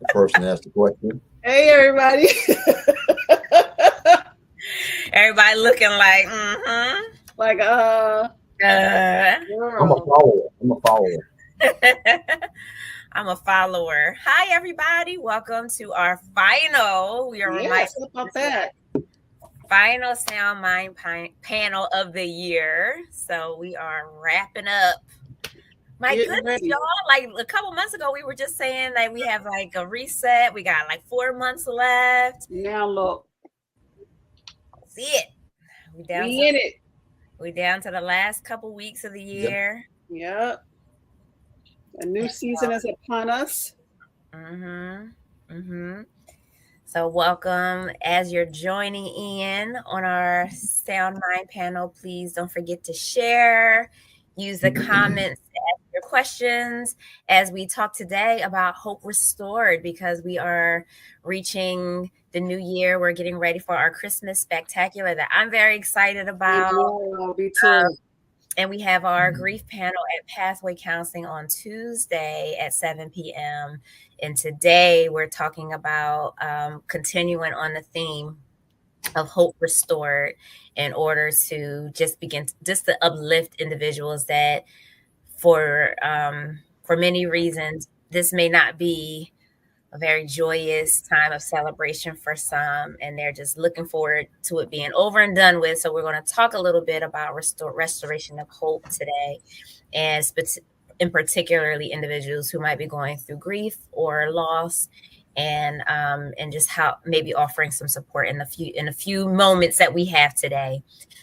person asked the question. Hey, everybody. Everybody looking like, Like, I'm a girl. follower. I'm a follower. Hi, everybody. Welcome to our final. We are Yes, how about that? Final SoundMind Panel of the year. So we are wrapping up. My Getting goodness, ready. y'all. Like a couple months ago, we were just saying that we have like a reset. We got like 4 months left. Now look, See it. We in it. We down to the last couple weeks of the year. Yep. A new season is upon us. So welcome as you're joining in on our SoundMind panel. Please don't forget to share, use the comments to ask your questions as we talk today about Hope Restored, because we are reaching the new year. We're getting ready for our Christmas spectacular that I'm very excited about. Me too. And we have our grief panel at Pathway Counseling on Tuesday at 7 p.m. And today we're talking about continuing on the theme of Hope Restored in order to just to uplift individuals that for many reasons, this may not be a very joyous time of celebration for some, and they're just looking forward to it being over and done with. So we're going to talk a little bit about restoration of hope today, and in particularly individuals who might be going through grief or loss, and just how maybe offering some support in a few moments that we have today.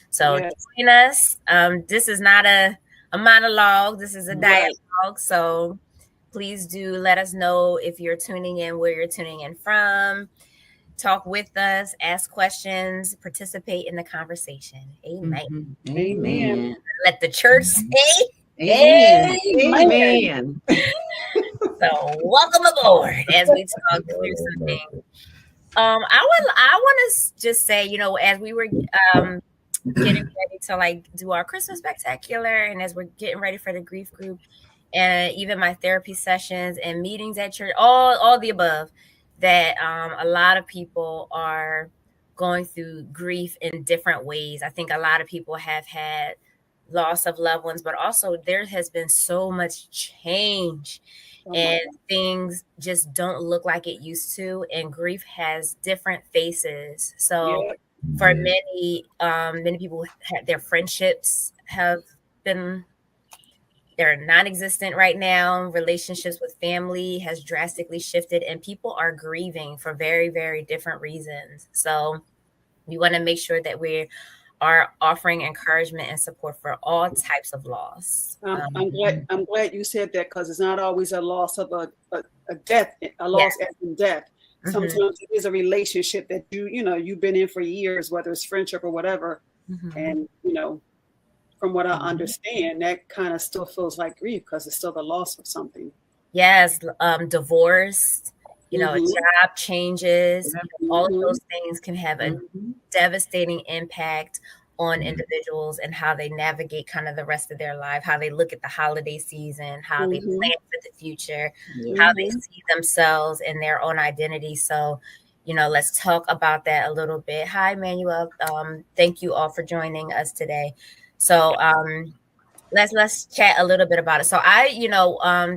So join us. This is not a monologue. This is a dialogue. So please do let us know if you're tuning in, where you're tuning in from. Talk with us, ask questions, participate in the conversation. Amen. Amen. Let the church say Amen. Amen. So welcome aboard as we talk through some things. I want to just say, as we were getting ready to like do our Christmas spectacular, and as we're getting ready for the grief group, and even my therapy sessions and meetings at church, all the above, that a lot of people are going through grief in different ways. I think a lot of people have had loss of loved ones, but also there has been so much change and things just don't look like it used to. And grief has different faces. So for many people, their friendships have been, they're non-existent right now. Relationships with family has drastically shifted, and people are grieving for very, very different reasons. So we want to make sure that we are offering encouragement and support for all types of loss. I'm glad you said that, because it's not always a loss of a death, a loss as in death. Sometimes it is a relationship that you've been in for years, whether it's friendship or whatever, and from what I understand, that kind of still feels like grief because it's still the loss of something. Yes, divorce, job changes, all of those things can have a devastating impact on individuals and how they navigate kind of the rest of their life, how they look at the holiday season, how they plan for the future, how they see themselves and their own identity. So, let's talk about that a little bit. Hi, Manuel. Thank you all for joining us today. So let's chat a little bit about it. So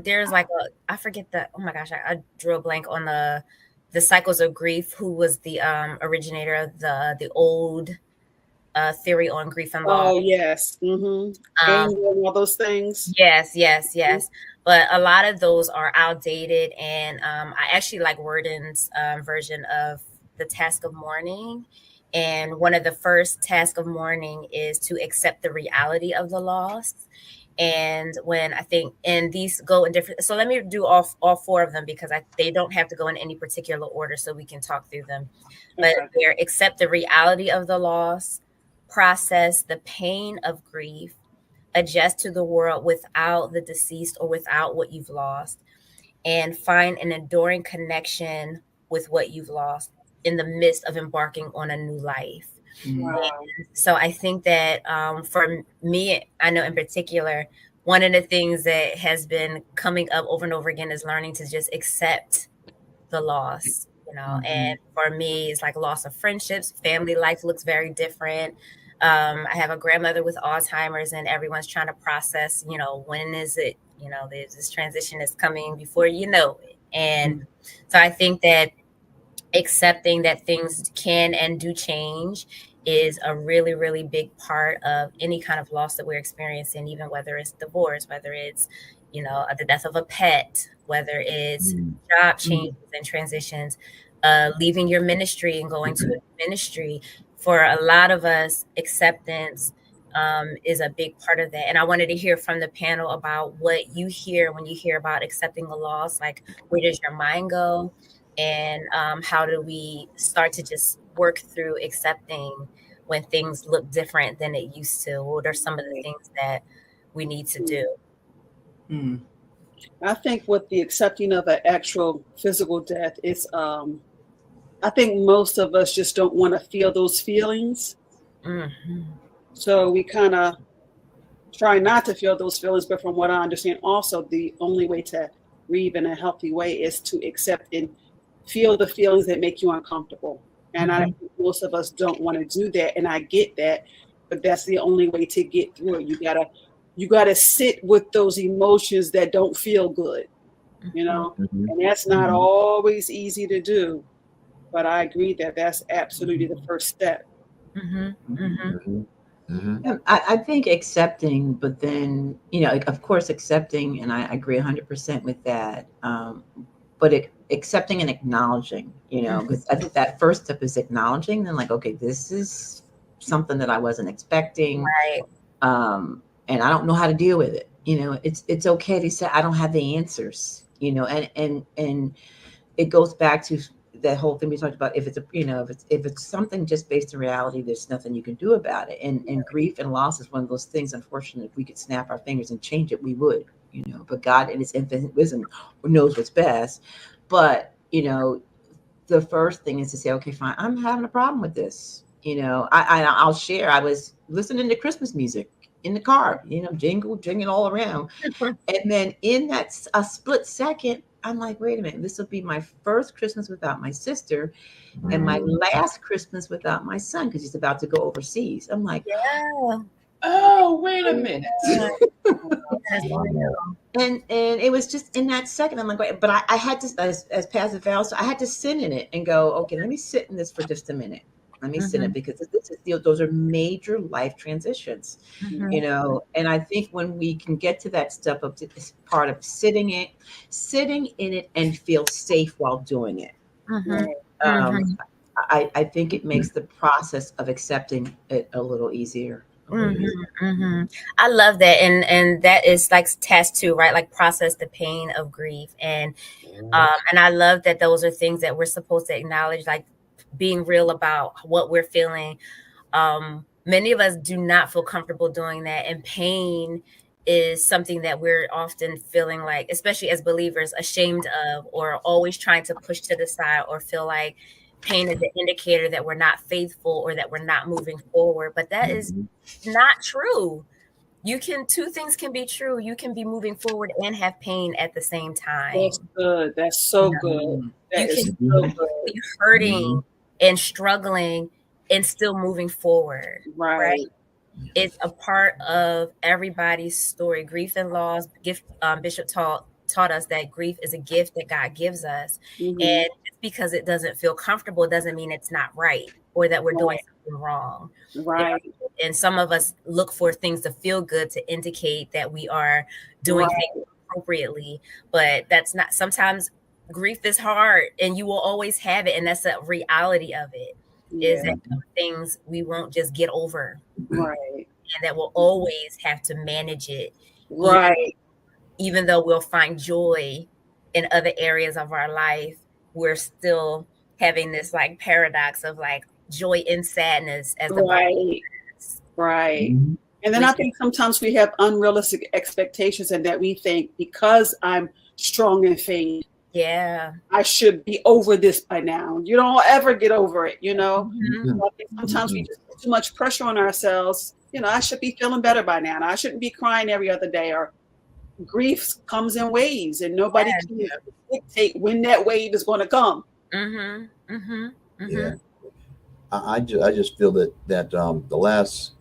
there's like I forget oh my gosh, I drew a blank on the cycles of grief. Who was the originator of the old theory on grief and loss? Oh yes, all those things. Yes. But a lot of those are outdated, and I actually like Worden's version of the task of mourning. And one of the first tasks of mourning is to accept the reality of the loss. And when I think, and these go in different, so let me do all four of them, because they don't have to go in any particular order, so we can talk through them. But they're accept the reality of the loss, process the pain of grief, adjust to the world without the deceased or without what you've lost, and find an enduring connection with what you've lost in the midst of embarking on a new life. Wow. So I think that for me, I know in particular, one of the things that has been coming up over and over again is learning to just accept the loss, you know. And for me, it's like loss of friendships. Family life looks very different. I have a grandmother with Alzheimer's, and everyone's trying to process, you know, when is it, you know, this transition is coming before you know it. And so I think that accepting that things can and do change is a really, really big part of any kind of loss that we're experiencing, even whether it's divorce, whether it's, you know, the death of a pet, whether it's job changes and transitions, leaving your ministry and going to a ministry. For a lot of us, acceptance is a big part of that. And I wanted to hear from the panel about what you hear when you hear about accepting a loss. Like, where does your mind go? And how do we start to just work through accepting when things look different than it used to? What are some of the things that we need to do? I think with the accepting of an actual physical death, it's I think most of us just don't want to feel those feelings. So we kind of try not to feel those feelings. But from what I understand, also the only way to grieve in a healthy way is to accept and feel the feelings that make you uncomfortable. And I think most of us don't want to do that. And I get that, but that's the only way to get through it. You gotta sit with those emotions that don't feel good, you know, and that's not always easy to do. But I agree that that's absolutely the first step. I think accepting, but then, you know, of course, accepting, and I agree 100% with that. But accepting and acknowledging, you know, because I think that first step is acknowledging, and like, okay, this is something that I wasn't expecting. Right. And I don't know how to deal with it. You know, it's okay to say I don't have the answers, you know, and it goes back to that whole thing we talked about. If it's if it's something just based in reality, there's nothing you can do about it. And grief and loss is one of those things. Unfortunately, if we could snap our fingers and change it, we would, you know. But God, in His infinite wisdom, knows what's best. But you know, the first thing is to say, okay, fine, I'm having a problem with this. You know, I'll share. I was listening to Christmas music in the car, you know, jingling all around. And then in that a split second, I'm like, wait a minute, this will be my first Christmas without my sister and my last Christmas without my son because he's about to go overseas. I'm like, oh, wait a minute. And it was just in that second, I'm like, wait, but I had to, as Pastor Val said, I had to sit in it and go, okay, let me sit in this for just a minute. Let me sit in it because those are major life transitions, you know. And I think when we can get to that step of this part of sitting in it and feel safe while doing it, I think it makes the process of accepting it a little easier. I love that, and that is like task 2, right? Like process the pain of grief, and I love that those are things that we're supposed to acknowledge, like being real about what we're feeling. Many of us do not feel comfortable doing that, and pain is something that we're often feeling like, especially as believers, ashamed of, or always trying to push to the side, or feel like pain is an indicator that we're not faithful or that we're not moving forward. But that is not true. Two things can be true. You can be moving forward and have pain at the same time. That's good. That's so good. That is so good. Be hurting and struggling and still moving forward. Right? It's a part of everybody's story. Grief and loss. Bishop taught us that grief is a gift that God gives us. And just because it doesn't feel comfortable doesn't mean it's not right or that we're doing something wrong. Right. And some of us look for things to feel good to indicate that we are doing things appropriately. But that's not. Sometimes grief is hard and you will always have it. And that's the reality of it. Is that some things we won't just get over. Right. And that we'll always have to manage it. Right. Even though we'll find joy in other areas of our life, we're still having this like paradox of like joy and sadness as the Bible says. Right. And then I think sometimes we have unrealistic expectations, and that we think because I'm strong in faith, I should be over this by now. You don't ever get over it, you know. So I think sometimes we just put too much pressure on ourselves. You know, I should be feeling better by now. I shouldn't be crying every other day, or grief comes in waves, and nobody Yeah. can dictate when that wave is going to come. Mm-hmm. Mm-hmm. Mm-hmm. Yeah. I just feel that the last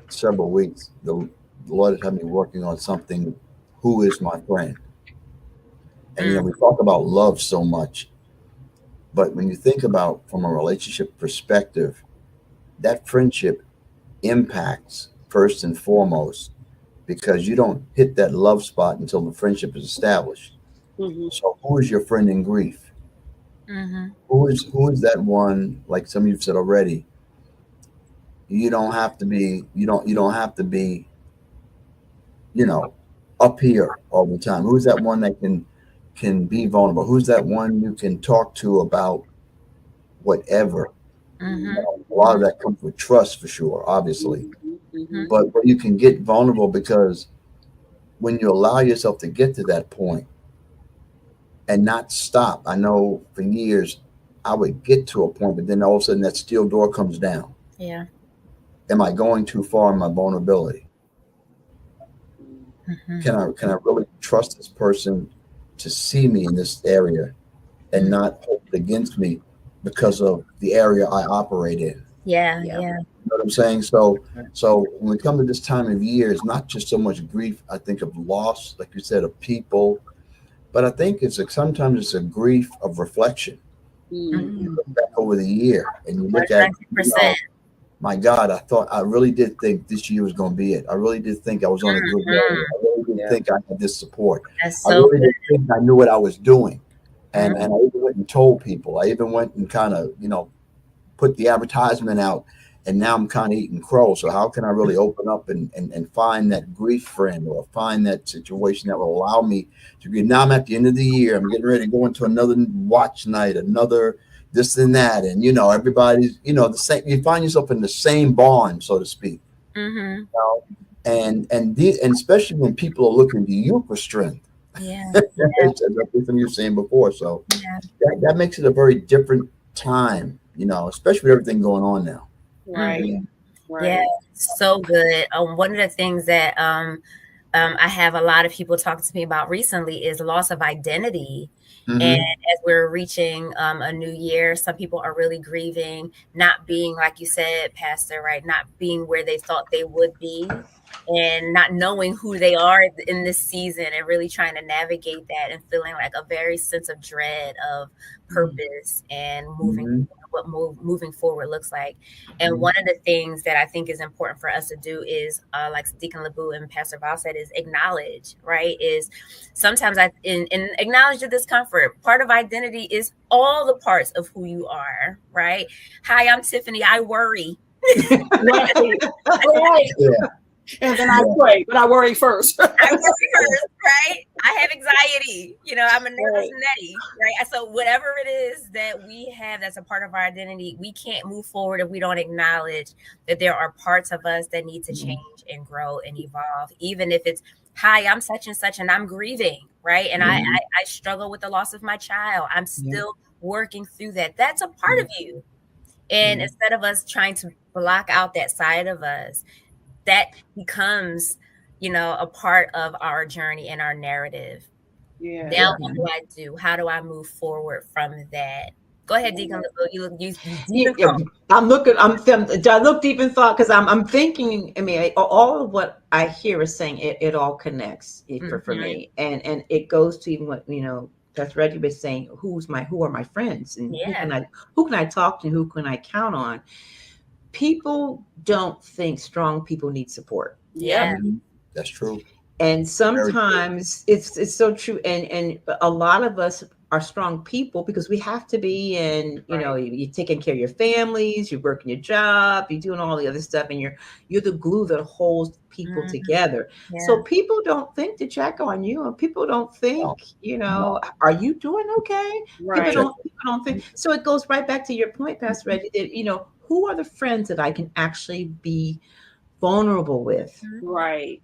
several weeks, the Lord has had me working on something. Who is my friend? And we talk about love so much, but when you think about from a relationship perspective, that friendship impacts first and foremost because you don't hit that love spot until the friendship is established. Mm-hmm. So who is your friend in grief? Mm-hmm. Who is that one? Like some of you've said already, you don't have to be you don't have to be you know up here all the time. Who's that one that can be vulnerable? Who's that one you can talk to about whatever? Mm-hmm. A lot of that comes with trust for sure, obviously, Mm-hmm. but you can get vulnerable because when you allow yourself to get to that point and not stop. I know for years I would get to a point, but then all of a sudden that steel door comes down. Yeah. Am I going too far in my vulnerability? Mm-hmm. Can I really trust this person to see me in this area and not hold it against me because of the area I operate in? Yeah. Yeah. Yeah. You know what I'm saying? So when we come to this time of year, it's not just so much grief. I think of loss, like you said, of people, but I think sometimes it's a grief of reflection. Mm-hmm. You look back over the year and you look at, 100%. my God, I really did think this year was going to be it. I really did think I was on a good road. I really did think I had this support. That's I so really good. did think I knew what I was doing. And Mhm. I even went and told people. I even went and kind of, put the advertisement out. And now I'm kind of eating crow. So how can I really open up and find that grief friend or find that situation that will allow me to be? Now I'm at the end of the year. I'm getting ready to go into another watch night, another this and that. And, everybody's, the same. You find yourself in the same barn, so to speak. Mm-hmm. You know? And especially when people are looking to you for strength. Yeah. That's something you were saying before. So Yeah. that makes it a very different time, especially with everything going on now. Right. Mhm. Right. Yeah, so good. One of the things that I have a lot of people talking to me about recently is loss of identity. Mm-hmm. And as we're reaching a new year, some people are really grieving not being, like you said, Pastor, right? Not being where they thought they would be and not knowing who they are in this season and really trying to navigate that and feeling like a very sense of dread of purpose and moving forward looks like. And one of the things that I think is important for us to do is, like Deacon LeBou and Pastor Val said, is acknowledge, right? Is sometimes in acknowledge the discomfort. Part of identity is all the parts of who you are, right? Hi, I'm Tiffany. I worry. Right. Right. Yeah. And then I pray, but I worry first. I worry first, right? I have anxiety. I'm a nervous Right. Nettie, right? So whatever it is that we have that's a part of our identity, we can't move forward if we don't acknowledge that there are parts of us that need to change and grow and evolve. Even if it's, hi, I'm such and such and I'm grieving, right? And I struggle with the loss of my child. I'm still working through that. That's a part of you. And instead of us trying to block out that side of us, that becomes, a part of our journey and our narrative. Yeah. Now, what do I do? How do I move forward from that? Go ahead, Deacon. I'm looking. I look deep in thought because I'm thinking. I mean, all of what I hear is saying it all connects for me, and it goes to even what That's Reggie was saying. Who are my friends, and who can I talk to? Who can I count on? People don't think strong people need support. Yeah. Mm-hmm. That's true. And sometimes it's so true. And a lot of us are strong people because we have to be, and you're taking care of your families, you're working your job, you're doing all the other stuff, and you're the glue that holds people together. Yeah. So people don't think to check on you, and people don't think, are you doing okay? Right. People don't think. So it goes right back to your point, Pastor Reggie, that, who are the friends that I can actually be vulnerable with? Right.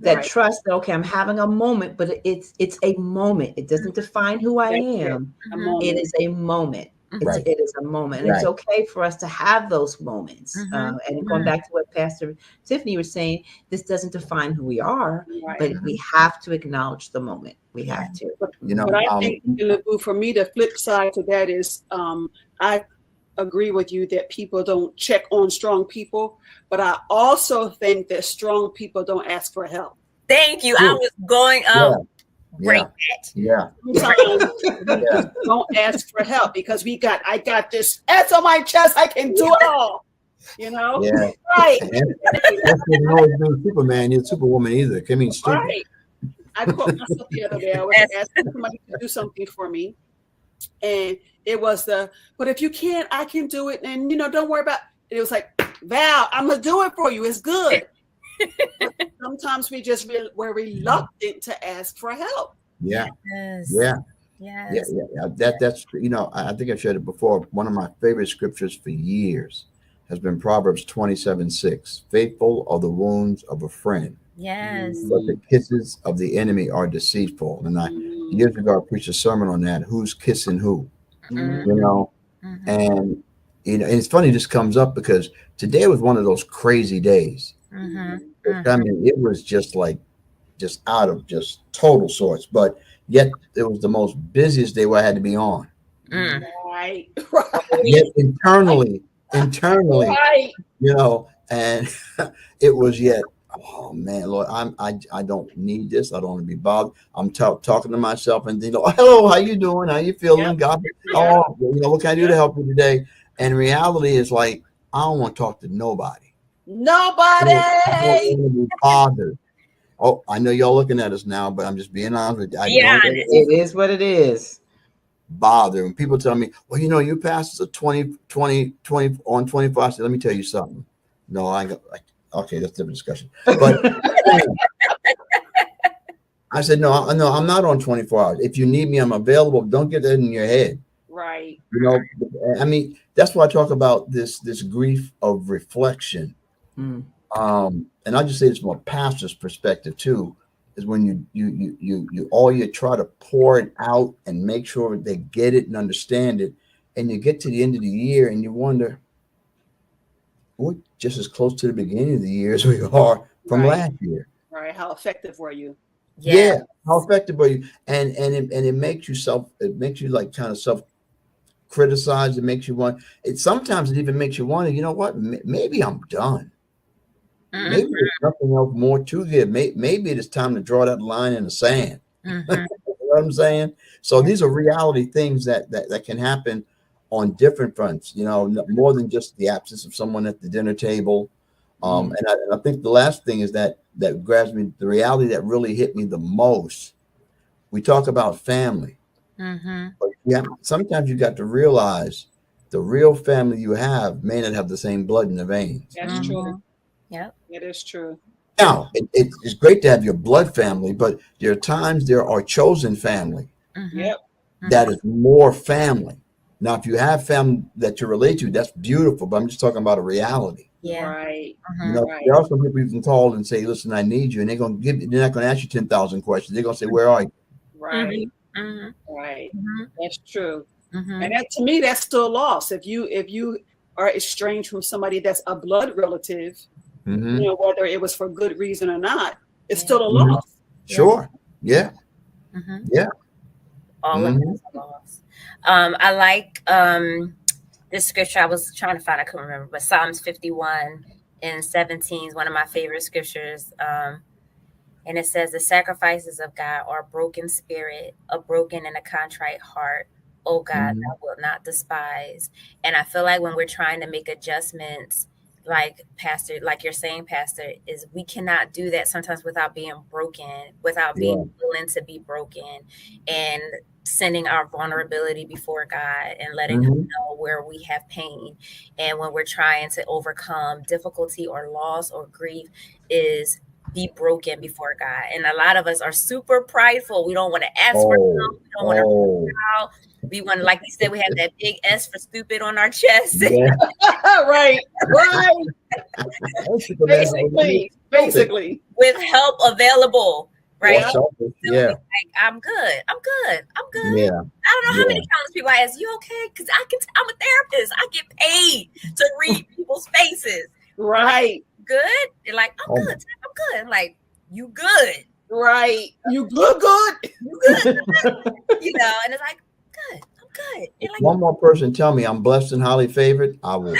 That trust that, okay, I'm having a moment, but it's a moment. It doesn't define who I am. It is a moment. Right. It is a moment, and it's okay for us to have those moments. And going back to what Pastor Tiffany was saying, this doesn't define who we are, but we have to acknowledge the moment. We have to. But I think, for me, the flip side to that is, I agree with you that people don't check on strong people, but I also think that strong people don't ask for help. Thank you. I was going up. Yeah. Sometimes don't ask for help because I got this S on my chest. I can do it all. You know? Yeah. Right. That's not always being Superman. You're Superwoman either. I mean, stupid. Right. I caught myself the other day. I was asking somebody to do something for me. And it was but if you can't, I can do it. And, don't worry about it. It was like, Val, I'm going to do it for you. It's good. Sometimes we're reluctant to ask for help. Yeah. Yes. Yeah. Yes. Yeah. That's, I think I've shared it before. One of my favorite scriptures for years has been Proverbs 27:6. Faithful are the wounds of a friend. Yes. But the kisses of the enemy are deceitful. And years ago, I preached a sermon on that. Who's kissing who? And it's funny this comes up because today was one of those crazy days. I mean, it was just out of just total sorts, but yet it was the most busiest day where I had to be on. Right. Yet internally, right. And it was yet, oh man, Lord, I don't need this. I don't want to be bothered. I'm talking to myself and hello, how you doing? How you feeling? Yep. God, what can I do to help you today? And reality is I don't want to talk to nobody. Nobody. I don't want to be bothered. Oh, I know y'all looking at us now, but I'm just being honest with you. It is what it is. Bother. When people tell me, well, your pastors are 20 on 24. I said, let me tell you something. No, okay, that's a different discussion. But I said, no, I'm not on 24 hours. If you need me, I'm available. Don't get that in your head. Right. I mean, that's why I talk about this grief of reflection. And I'll just say this from a pastor's perspective too, is when you try to pour it out and make sure they get it and understand it. And you get to the end of the year and you wonder, we're just as close to the beginning of the year as we are from last year. Right. How effective were you? Yeah. How effective were you? And it makes you kind of self criticize. It makes you want it. Sometimes it even makes you wonder, you know what? Maybe I'm done. Maybe there's nothing else more to give. Maybe it's time to draw that line in the sand. You know what I'm saying? So these are reality things that can happen on different fronts, more than just the absence of someone at the dinner table. And I think the last thing is that grabs me, the reality that really hit me the most. We talk about family, but sometimes you got to realize the real family you have may not have the same blood in the veins. That's true. Yep. It is true. Now, it's great to have your blood family, but there are times there are chosen family that is more family. Now, if you have family that you relate to, that's beautiful, but I'm just talking about a reality. Yeah. Right. There are some people you can call and say, listen, I need you. And they're not going to ask you 10,000 questions. They're going to say, where are you? Right. Right. That's true. And that, to me, that's still loss. If you are estranged from somebody that's a blood relative, whether it was for good reason or not, it's still a loss. Sure. Yeah. Yeah. All of it's a loss. I like this scripture. I was trying to find, I couldn't remember, but Psalms 51:17 is one of my favorite scriptures. And it says, the sacrifices of God are a broken spirit, a broken and a contrite heart. Oh God, I will not despise. And I feel like when we're trying to make adjustments, like you're saying, Pastor, is we cannot do that sometimes without being broken, without being willing to be broken, and sending our vulnerability before God and letting him know where we have pain. And when we're trying to overcome difficulty or loss or grief, is be broken before God. And a lot of us are super prideful. We don't want to ask for help. We don't want to reach out. We want, like we said, we have that big S for stupid on our chest. Yeah. Right. Basically. With help available. right? Or selfish. Still Yeah. be like, I'm good. I'm good. I'm good. Yeah. I don't know how Yeah. many times people ask, you okay? Because I'm a therapist. I get paid to read people's faces. Right. Good? They're like, I'm Oh, good. I'm good. I'm like, you good. Right. You good. You good. You know, and it's like, good. I'm good. if They're like, one more person tell me I'm blessed and highly favored, I will.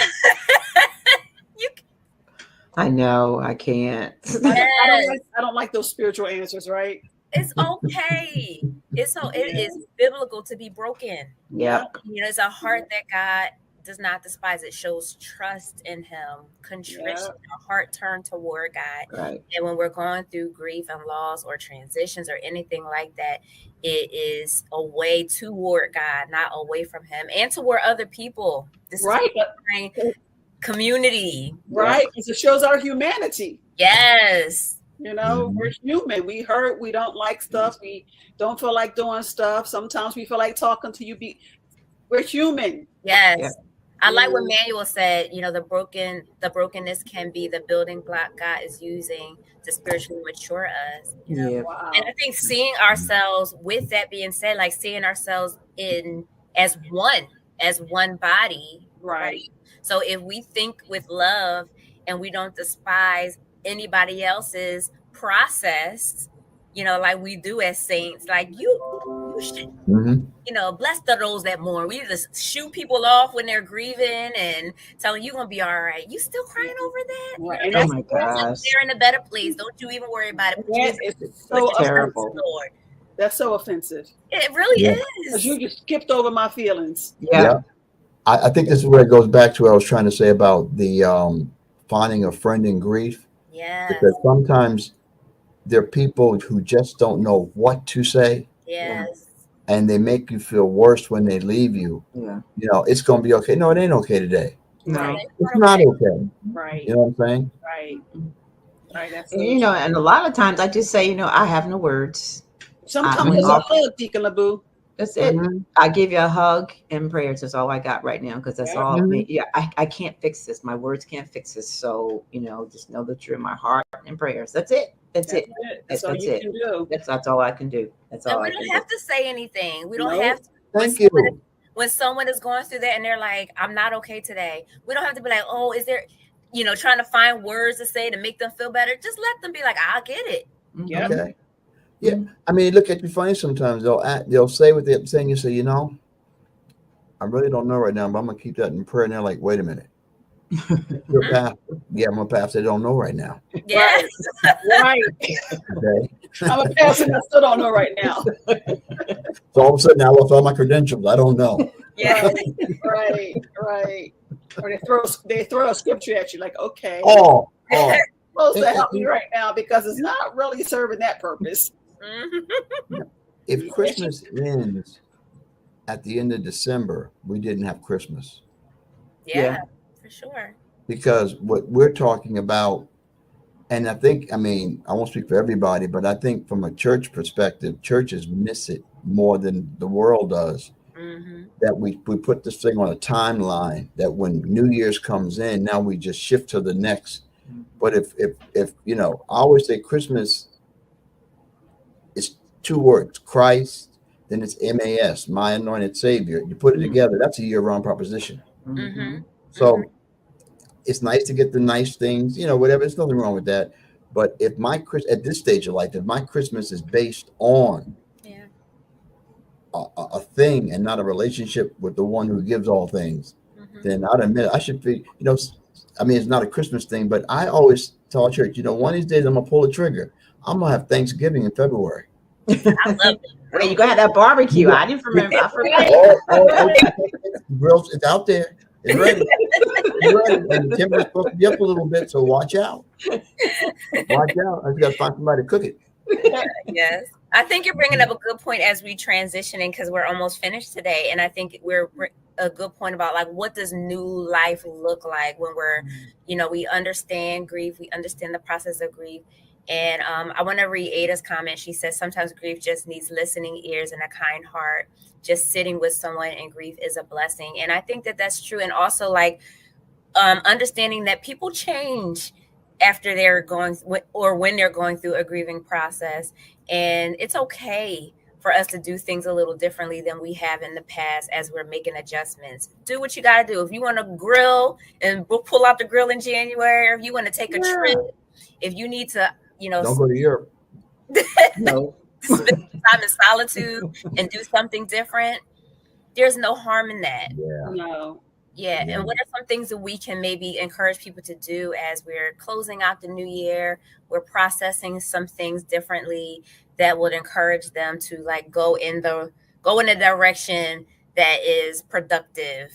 you I know I can't. I don't like those spiritual answers, right? it's okay. It is biblical to be broken. Yep. You know, it's a heart that God does not despise. It shows trust in Him, contrition, a heart turned toward God. Right. And when we're going through grief and loss or transitions or anything like that, it is a way toward God, not away from Him, and toward other people. This Right. is community. Right. Because it shows our humanity. Yes. You know, Mhm. we're human. We hurt. We don't like stuff. We don't feel like doing stuff. Sometimes we feel like talking to you. We're human. Yes. Yeah. I like what Manuel said, you know, the brokenness can be the building block God is using to spiritually mature us. You know? Yeah. Wow. And I think seeing ourselves, with that being said, like seeing ourselves as one body. Right. So if we think with love and we don't despise anybody else's process, you know, like we do as saints, like you should, Mhm. you know, blessed are those that mourn. We just shoot people off when they're grieving and telling you gonna be all right. You still crying over that? Right. You And know, Oh my gosh. they're in a better place. Don't you even worry about it. that is so terrible. offensive. That's so offensive. It really Yeah. Because is. you just skipped over my feelings. Yeah. I think this is where it goes back to what I was trying to say about the finding a friend in grief. Yeah. Because sometimes there are people who just don't know what to say, Yes. and they make you feel worse when they leave you. Yeah. You know, it's going to be okay. No, it ain't okay today. No. Right. It's not okay. Right. You know what I'm saying? Right. Right. That's And, you know, and a lot of times I just say, you know, I have no words. sometimes it's a hug, Deacon LaBoo. That's it. Mhm. I give you a hug and prayers. That's all I got right now, because that's all. Mhm. Yeah, I can't fix this. My words can't fix this. So, you know, just know that you're in my heart and prayers. That's it. That's it. That's all That's you it. can do. That's all I can do. That's all And I we can don't have to say anything. We don't No. have to. Thank you. When someone is going through that and they're like, I'm not okay today, we don't have to be like, oh, is there, you know, trying to find words to say to make them feel better. Just let them be like, I'll get it. do. Yeah. Okay. Yeah. I mean, look at you funny sometimes. They'll say what they're saying. You say, you know, I really don't know right now, but I'm going to keep that in prayer. And they're like, wait a minute. You're a pastor. Yeah, I'm a pastor. They don't know right now. Yeah. Right. Okay. I'm a pastor and I still don't know right now. So all of a sudden, I lost all my credentials. I don't know. Yeah. Right. Or they throw a scripture at you, like, okay, Oh. supposed to help me right now because it's not really serving that purpose. If Christmas ends at the end of December, we didn't have Christmas, Yeah, for sure. because what we're talking about, and I mean, I won't speak for everybody, but I think from a church perspective, churches miss it more than the world does. Mm-hmm. That we put this thing on a timeline, that when New Year's comes in, now we just shift to the next. But if you know, I always say Christmas is two words: Christ, then it's MAS, my anointed Savior. You put it together, that's a year-round proposition. Mm-hmm. So it's nice to get the nice things, you know, whatever. There's nothing wrong with that. But if at this stage of life, if my Christmas is based on a thing and not a relationship with the one who gives all things, then I'd admit I should be, you know, I mean, it's not a Christmas thing, but I always tell church, you know, one of these days I'm going to pull a trigger. I'm going to have Thanksgiving in February. I love it. Wait, you gonna have that barbecue? I didn't remember. I forgot. It's out there. It's ready. It's ready. And the temperature's supposed to be up a little bit, so watch out. Watch out. I just got to find somebody to cook it. Yes. I think you're bringing up a good point as we transitioning, because we're almost finished today. And I think we're a good point about, like, what does new life look like when we're, you know, we understand grief, we understand the process of grief. And I want to read Ada's comment. She says, sometimes grief just needs listening ears and a kind heart. Just sitting with someone in grief is a blessing. And I think that that's true. And also, like, understanding that people change. after they're going or when they're going through a grieving process. And it's okay for us to do things a little differently than we have in the past as we're making adjustments. Do what you got to do. If you want to grill, and we'll pull out the grill in January, or if you want to take a trip, if you need to, don't go to Europe. No. spend time in solitude and do something different, there's no harm in that. No. Yeah. And what are some things that we can maybe encourage people to do as we're closing out the new year? We're processing some things differently that would encourage them to like go in a direction that is productive.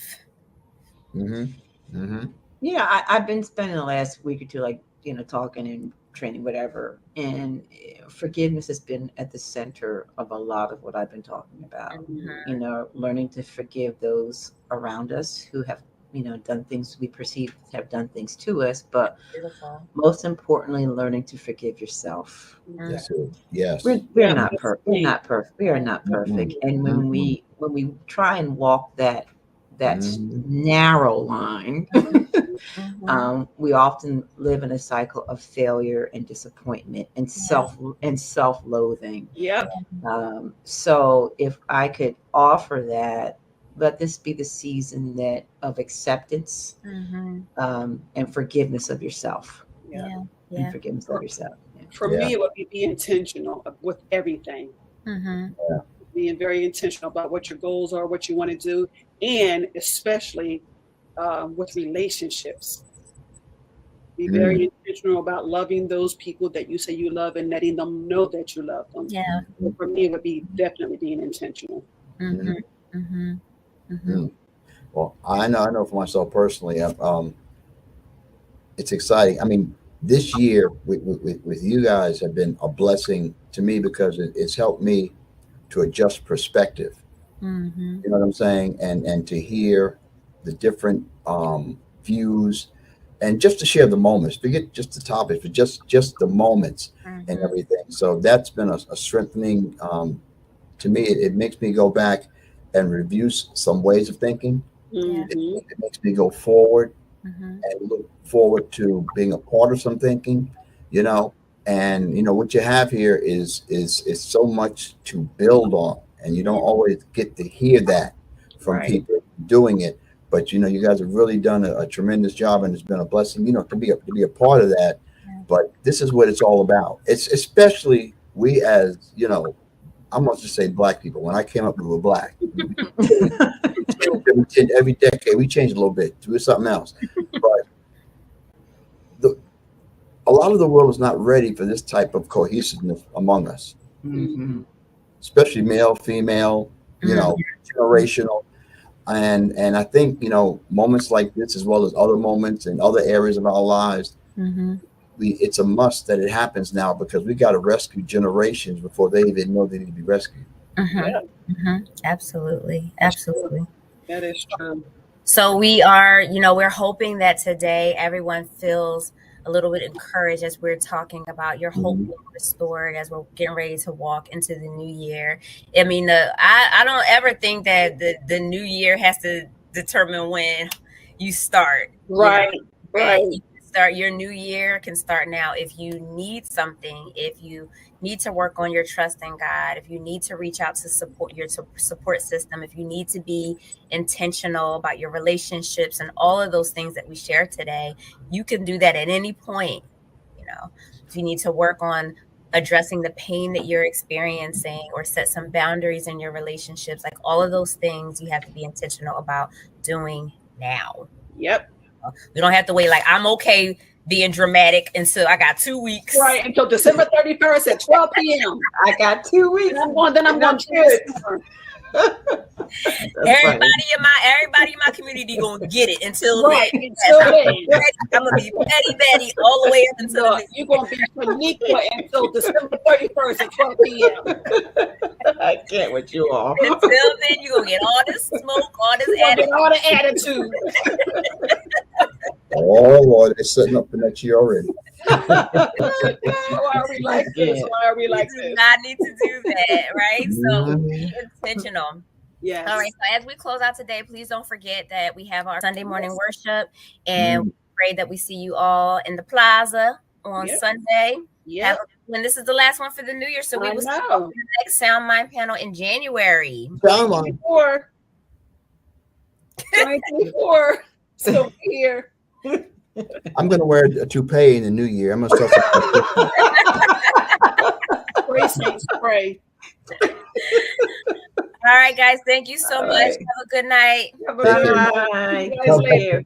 Yeah, I've been spending the last week or two, like, talking and training, whatever. And forgiveness has been at the center of a lot of what I've been talking about. Learning to forgive those around us who have, done things we perceive have done things to us. But most importantly, learning to forgive yourself. Yes. We're not perfect. We're not perfect. We are not perfect. And when we try and walk that narrow line, we often live in a cycle of failure and disappointment and self-loathing. Yep. So if I could offer that, let this be the season of acceptance and forgiveness of yourself. And forgiveness of yourself. For me, it would be intentional with everything. Being very intentional about what your goals are, what you want to do, and especially with relationships. Be very intentional about loving those people that you say you love and letting them know that you love them. Yeah. For me, it would be definitely being intentional. Well, I know for myself personally, it's exciting. I mean, this year with you guys have been a blessing to me because it's helped me to adjust perspective. You know what I'm saying? And to hear the different views and just to share the moments, forget just the topics, but just the moments and everything. So that's been a strengthening to me. It makes me go back and review some ways of thinking. It makes me go forward and look forward to being a part of some thinking, and what you have here is so much to build on, and you don't always get to hear that from people doing it. But you guys have really done a tremendous job, and it's been a blessing, to be a part of that. But this is what it's all about. It's especially we as I'm going to just say Black people. When I came up, we were Black. Every decade we changed a little bit to something else. But a lot of the world is not ready for this type of cohesiveness among us, especially male, female, generational. And I think, moments like this, as well as other moments in other areas of our lives, it's a must that it happens now, because we got to rescue generations before they even know they need to be rescued. Absolutely. Absolutely. That is true. So we are, we're hoping that today everyone feels a little bit encouraged as we're talking about your hope being restored as we're getting ready to walk into the new year. I mean, I don't ever think that the new year has to determine when you start. Right. Your new year can start now. If you need something, if you need to work on your trust in God, if you need to reach out to support your support system, if you need to be intentional about your relationships and all of those things that we shared today, you can do that at any point. If you need to work on addressing the pain that you're experiencing or set some boundaries in your relationships, like all of those things you have to be intentional about doing now. Yep. We don't have to wait. Like, I'm okay being dramatic until I got 2 weeks. Right, until December 31st at 12 p.m. I got 2 weeks. And I'm going to Everybody in my community gonna get it until then. I'm gonna be Betty all the way up until you're gonna be Tanika until December 31st at 12 p.m. I can't with you all. Until then, you're gonna get all this smoke, all this attitude. All the attitude. Oh Lord, they're setting up for next year already. Why are we like this? Not need to do that, right? So be intentional. Yes. All right. So as we close out today, please don't forget that we have our Sunday morning worship, and pray that we see you all in the plaza on Yep. Sunday. Yeah, When this is the last one for the new year, so we I will see you know. on the next SoundMind panel in January. SoundMind. 2024. Still here. I'm going to wear a toupee in the new year. I'm going to start. Pray, saints, pray. All right, guys. Thank you so All much. right. Have a good night. Have a good night. Bye. See you guys later.